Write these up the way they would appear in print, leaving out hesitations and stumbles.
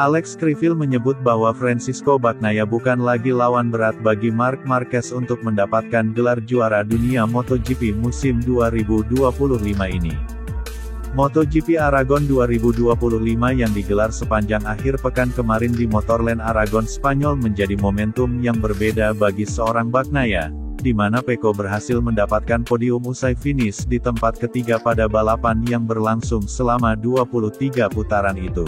Alex Criville menyebut bahwa Francisco Bagnaia bukan lagi lawan berat bagi Marc Marquez untuk mendapatkan gelar juara dunia MotoGP musim 2025 ini. MotoGP Aragon 2025 yang digelar sepanjang akhir pekan kemarin di Motorland Aragon Spanyol menjadi momentum yang berbeda bagi seorang Bagnaia, di mana Pecco berhasil mendapatkan podium usai finish di tempat ketiga pada balapan yang berlangsung selama 23 putaran itu.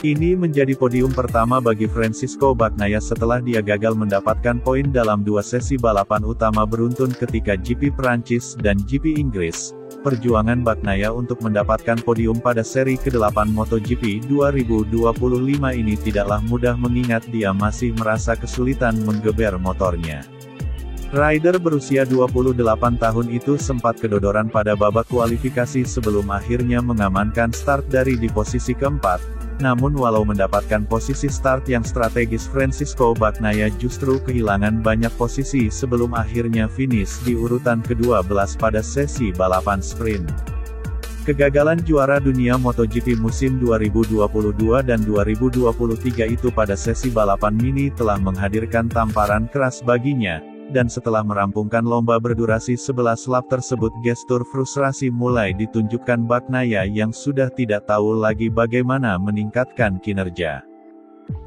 Ini menjadi podium pertama bagi Francisco Bagnaia setelah dia gagal mendapatkan poin dalam dua sesi balapan utama beruntun ketika GP Prancis dan GP Inggris. Perjuangan Bagnaia untuk mendapatkan podium pada seri ke-8 MotoGP 2025 ini tidaklah mudah mengingat dia masih merasa kesulitan menggeber motornya. Rider berusia 28 tahun itu sempat kedodoran pada babak kualifikasi sebelum akhirnya mengamankan start dari di posisi keempat. Namun walau mendapatkan posisi start yang strategis, Francisco Bagnaia justru kehilangan banyak posisi sebelum akhirnya finish di urutan ke-12 pada sesi balapan sprint. Kegagalan juara dunia MotoGP musim 2022 dan 2023 itu pada sesi balapan mini telah menghadirkan tamparan keras baginya. Dan setelah merampungkan lomba berdurasi 11 lap tersebut, gestur frustrasi mulai ditunjukkan Bagnaia yang sudah tidak tahu lagi bagaimana meningkatkan kinerja.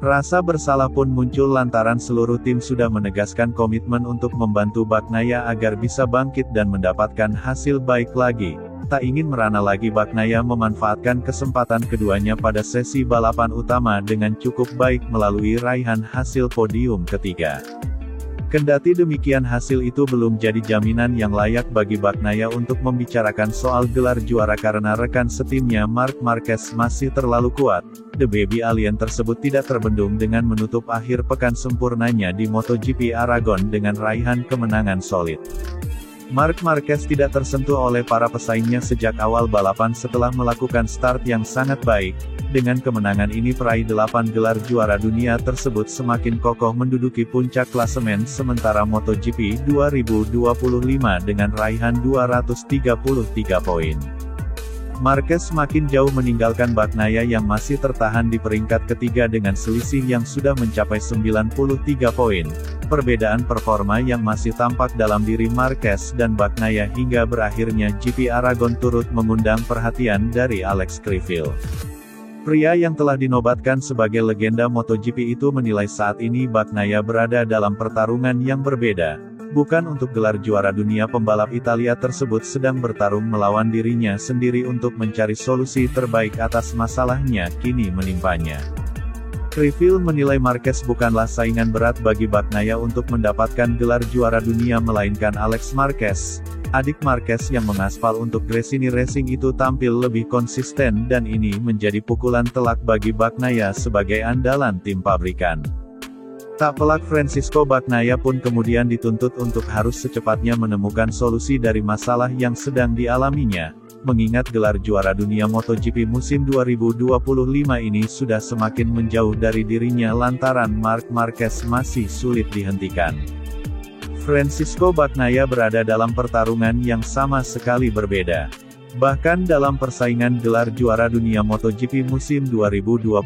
Rasa bersalah pun muncul lantaran seluruh tim sudah menegaskan komitmen untuk membantu Bagnaia agar bisa bangkit dan mendapatkan hasil baik lagi. Tak ingin merana lagi, Bagnaia memanfaatkan kesempatan keduanya pada sesi balapan utama dengan cukup baik melalui raihan hasil podium ketiga. Kendati demikian, hasil itu belum jadi jaminan yang layak bagi Bagnaia untuk membicarakan soal gelar juara karena rekan setimnya Marc Marquez masih terlalu kuat. The Baby Alien tersebut tidak terbendung dengan menutup akhir pekan sempurnanya di MotoGP Aragon dengan raihan kemenangan solid. Marc Marquez tidak tersentuh oleh para pesaingnya sejak awal balapan setelah melakukan start yang sangat baik. Dengan kemenangan ini peraih 8 gelar juara dunia tersebut semakin kokoh menduduki puncak klasemen sementara MotoGP 2025 dengan raihan 233 poin. Marquez makin jauh meninggalkan Bagnaia yang masih tertahan di peringkat ketiga dengan selisih yang sudah mencapai 93 poin. Perbedaan performa yang masih tampak dalam diri Marquez dan Bagnaia hingga berakhirnya GP Aragon turut mengundang perhatian dari Alex Criville. Pria yang telah dinobatkan sebagai legenda MotoGP itu menilai saat ini Bagnaia berada dalam pertarungan yang berbeda. Bukan untuk gelar juara dunia, pembalap Italia tersebut sedang bertarung melawan dirinya sendiri untuk mencari solusi terbaik atas masalahnya kini menimpanya. Criville menilai Marquez bukanlah saingan berat bagi Bagnaia untuk mendapatkan gelar juara dunia melainkan Alex Marquez. Adik Marquez yang mengaspal untuk Gresini Racing itu tampil lebih konsisten dan ini menjadi pukulan telak bagi Bagnaia sebagai andalan tim pabrikan. Tak pelak, Francisco Bagnaia pun kemudian dituntut untuk harus secepatnya menemukan solusi dari masalah yang sedang dialaminya, mengingat gelar juara dunia MotoGP musim 2025 ini sudah semakin menjauh dari dirinya lantaran Marc Marquez masih sulit dihentikan. Francisco Bagnaia berada dalam pertarungan yang sama sekali berbeda. Bahkan dalam persaingan gelar juara dunia MotoGP musim 2025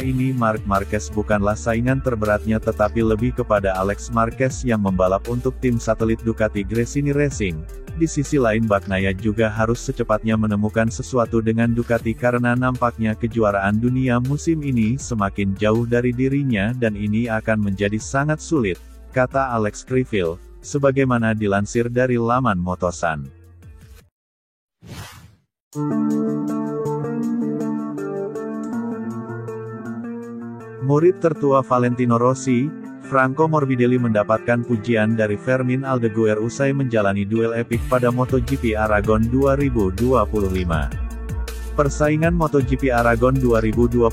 ini, Marc Marquez bukanlah saingan terberatnya tetapi lebih kepada Alex Marquez yang membalap untuk tim satelit Ducati Gresini Racing. Di sisi lain, Bagnaia juga harus secepatnya menemukan sesuatu dengan Ducati karena nampaknya kejuaraan dunia musim ini semakin jauh dari dirinya dan ini akan menjadi sangat sulit, kata Alex Criville, sebagaimana dilansir dari laman Motosan. Murid tertua Valentino Rossi, Franco Morbidelli mendapatkan pujian dari Fermin Aldeguer usai menjalani duel epik pada MotoGP Aragon 2025. Persaingan MotoGP Aragon 2025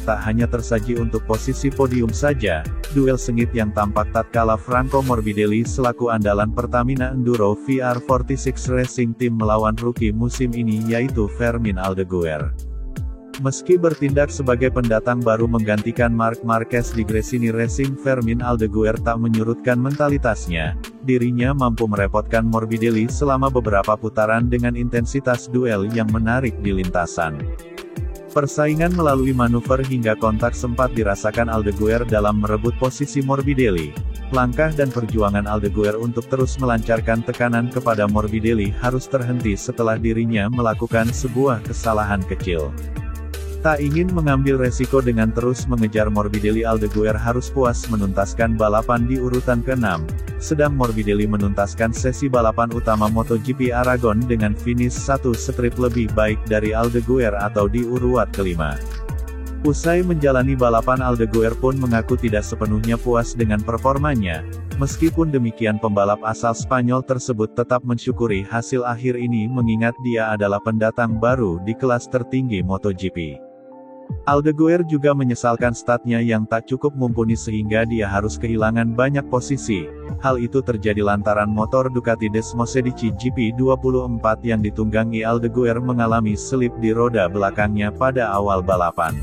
tak hanya tersaji untuk posisi podium saja, duel sengit yang tampak tatkala Franco Morbidelli selaku andalan Pertamina Enduro VR46 Racing Team melawan rookie musim ini yaitu Fermin Aldeguer. Meski bertindak sebagai pendatang baru menggantikan Marc Marquez di Gresini Racing, Fermin Aldeguer tak menyurutkan mentalitasnya. Dirinya mampu merepotkan Morbidelli selama beberapa putaran dengan intensitas duel yang menarik di lintasan. Persaingan melalui manuver hingga kontak sempat dirasakan Aldeguer dalam merebut posisi Morbidelli. Langkah dan perjuangan Aldeguer untuk terus melancarkan tekanan kepada Morbidelli harus terhenti setelah dirinya melakukan sebuah kesalahan kecil. Tak ingin mengambil resiko dengan terus mengejar Morbidelli, Aldeguer harus puas menuntaskan balapan di urutan ke-6, sedang Morbidelli menuntaskan sesi balapan utama MotoGP Aragon dengan finish 1 strip lebih baik dari Aldeguer atau di urutan ke-5. Usai menjalani balapan, Aldeguer pun mengaku tidak sepenuhnya puas dengan performanya. Meskipun demikian, pembalap asal Spanyol tersebut tetap mensyukuri hasil akhir ini mengingat dia adalah pendatang baru di kelas tertinggi MotoGP. Aldeguer juga menyesalkan statnya yang tak cukup mumpuni sehingga dia harus kehilangan banyak posisi. Hal itu terjadi lantaran motor Ducati Desmosedici GP24 yang ditunggangi Aldeguer mengalami selip di roda belakangnya pada awal balapan.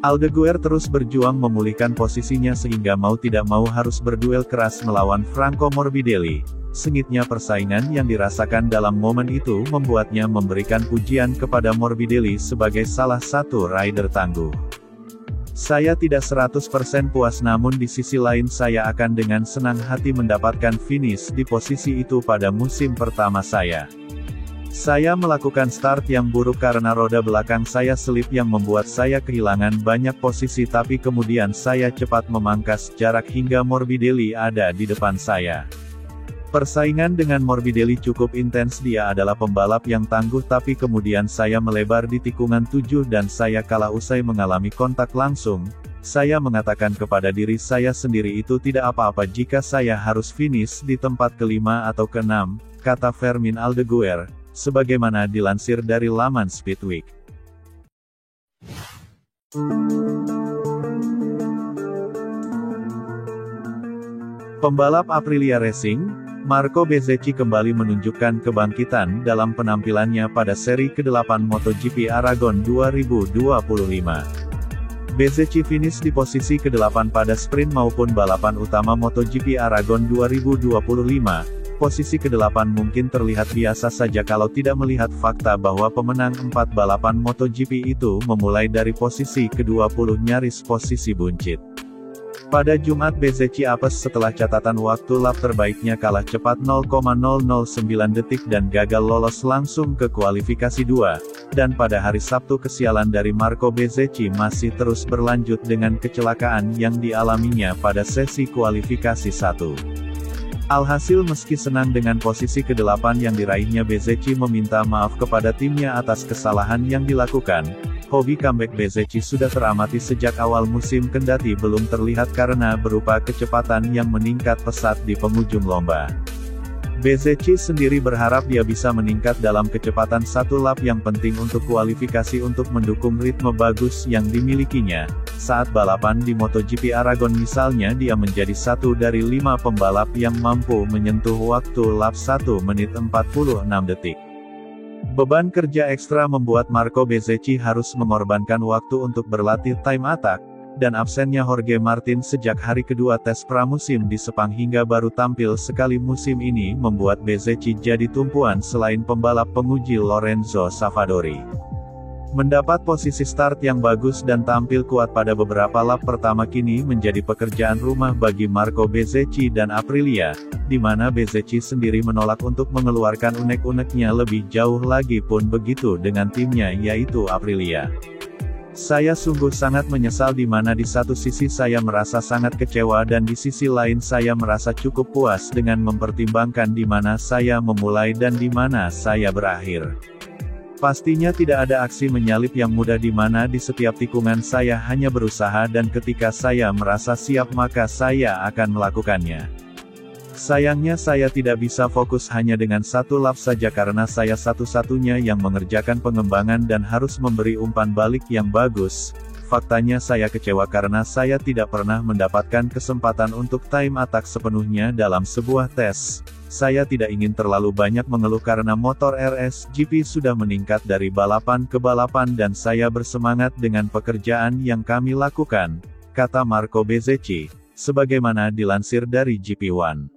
Aldeguer terus berjuang memulihkan posisinya sehingga mau tidak mau harus berduel keras melawan Franco Morbidelli. Sengitnya persaingan yang dirasakan dalam momen itu membuatnya memberikan pujian kepada Morbidelli sebagai salah satu rider tangguh. Saya tidak 100% puas, namun di sisi lain saya akan dengan senang hati mendapatkan finish di posisi itu pada musim pertama saya. Saya melakukan start yang buruk karena roda belakang saya selip yang membuat saya kehilangan banyak posisi, tapi kemudian saya cepat memangkas jarak hingga Morbidelli ada di depan saya. Persaingan dengan Morbidelli cukup intens, dia adalah pembalap yang tangguh, tapi kemudian saya melebar di tikungan 7 dan saya kalah usai mengalami kontak langsung. Saya mengatakan kepada diri saya sendiri itu tidak apa-apa jika saya harus finish di tempat ke-5 atau ke-6, kata Fermin Aldeguer, sebagaimana dilansir dari laman Speedweek. Pembalap Aprilia Racing, Marco Bezzecchi kembali menunjukkan kebangkitan dalam penampilannya pada seri ke-8 MotoGP Aragon 2025. Bezzecchi finish di posisi ke-8 pada sprint maupun balapan utama MotoGP Aragon 2025. Posisi ke-8 mungkin terlihat biasa saja kalau tidak melihat fakta bahwa pemenang 4 balapan MotoGP itu memulai dari posisi ke-20 nyaris posisi buncit. Pada Jumat, Bezzecchi apes setelah catatan waktu lap terbaiknya kalah cepat 0,009 detik dan gagal lolos langsung ke kualifikasi 2, dan pada hari Sabtu kesialan dari Marco Bezzecchi masih terus berlanjut dengan kecelakaan yang dialaminya pada sesi kualifikasi 1. Alhasil meski senang dengan posisi ke-8 yang diraihnya, Bezzecchi meminta maaf kepada timnya atas kesalahan yang dilakukan. Hobi comeback Bezzecchi sudah teramati sejak awal musim kendati belum terlihat karena berupa kecepatan yang meningkat pesat di penghujung lomba. Bezzecchi sendiri berharap dia bisa meningkat dalam kecepatan satu lap yang penting untuk kualifikasi untuk mendukung ritme bagus yang dimilikinya. Saat balapan di MotoGP Aragon misalnya, dia menjadi satu dari 5 pembalap yang mampu menyentuh waktu lap 1 menit 46 detik. Beban kerja ekstra membuat Marco Bezzecchi harus mengorbankan waktu untuk berlatih time attack, dan absennya Jorge Martin sejak hari kedua tes pramusim di Sepang hingga baru tampil sekali musim ini membuat Bezzecchi jadi tumpuan selain pembalap penguji Lorenzo Savadori. Mendapat posisi start yang bagus dan tampil kuat pada beberapa lap pertama kini menjadi pekerjaan rumah bagi Marco Bezzecchi dan Aprilia, di mana Bezzecchi sendiri menolak untuk mengeluarkan unek-uneknya lebih jauh lagi pun begitu dengan timnya yaitu Aprilia. Saya sungguh sangat menyesal di mana di satu sisi saya merasa sangat kecewa dan di sisi lain saya merasa cukup puas dengan mempertimbangkan di mana saya memulai dan di mana saya berakhir. Pastinya tidak ada aksi menyalip yang mudah di mana di setiap tikungan saya hanya berusaha dan ketika saya merasa siap maka saya akan melakukannya. Sayangnya saya tidak bisa fokus hanya dengan satu lap saja karena saya satu-satunya yang mengerjakan pengembangan dan harus memberi umpan balik yang bagus. Faktanya saya kecewa karena saya tidak pernah mendapatkan kesempatan untuk time attack sepenuhnya dalam sebuah tes. Saya tidak ingin terlalu banyak mengeluh karena motor RS GP sudah meningkat dari balapan ke balapan dan saya bersemangat dengan pekerjaan yang kami lakukan, kata Marco Bezzecchi, sebagaimana dilansir dari GP1.